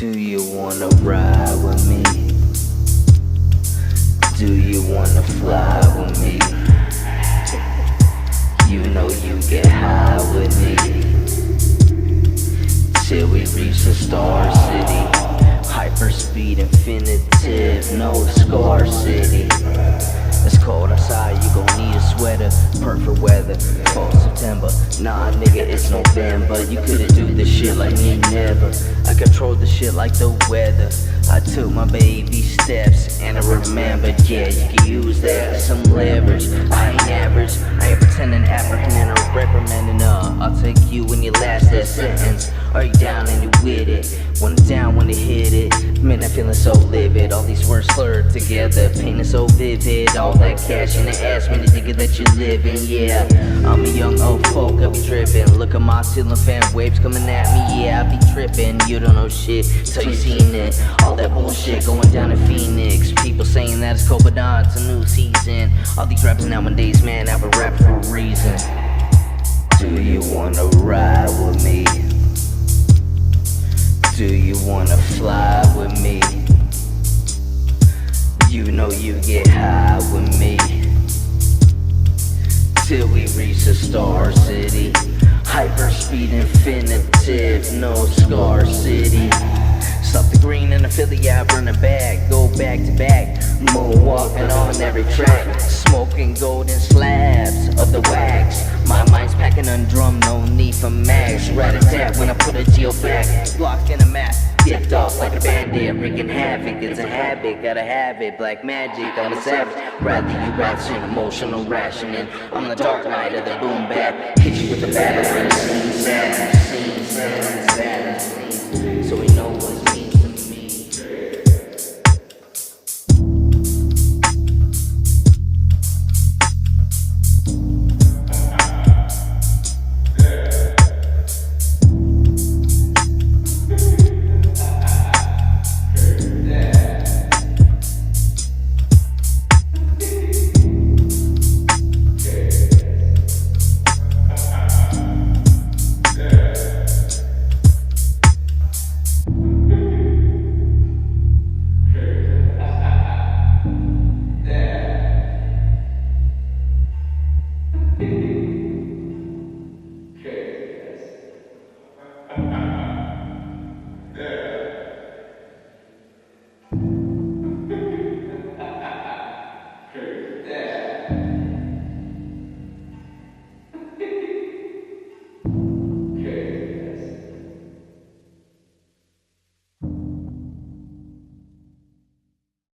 Do you wanna ride with me? Do you wanna fly with me? You know you get high with me till we reach the star city. Hyperspeed infinitive, no scar city. It's cold outside, you gon' need a sweater. Perfect weather, fall September. Nah nigga, it's November. You couldn't do this shit like me, never. I control the shit like the weather. I took my baby steps and I remembered. Yeah, you can use that as some leverage. I ain't average, I ain't pretending, apprehending or reprimanding. I'll take you when you last that sentence. Are you down and you with it? When I'm down, when they hit it. Man, I'm feeling so livid. All these words slurred together, painting so vivid. All that cash in the ass, man, thinking that you're living. Yeah, I'm a young old folk, I be dripping. Look at my ceiling fan waves coming at me. Yeah, I be tripping. You don't know shit till you seen it. All that bullshit going down in Phoenix. People saying that it's cold, but nah, it's a new season. All these rappers nowadays, man, I would rap for a reason. Do you wanna ride with me? Do you wanna fly with me? You know you get high with me till we reach the star city. Hyperspeed infinitive, no scar city. Stop the green and the Philly, yeah, I run it back. Go back to back, moonwalking on every track. Smoking golden slabs of the wax. My mind's packing on drum, no need for max. Rat-a-tat when I put a deal back. Blocked in a map, dipped off like a bandit. Wreaking havoc, it's a habit, gotta have it. Black magic, I'm a savage. Rather you ration, emotional rationing. I'm the Darknight of the boom bap. Hit you with the battle ring.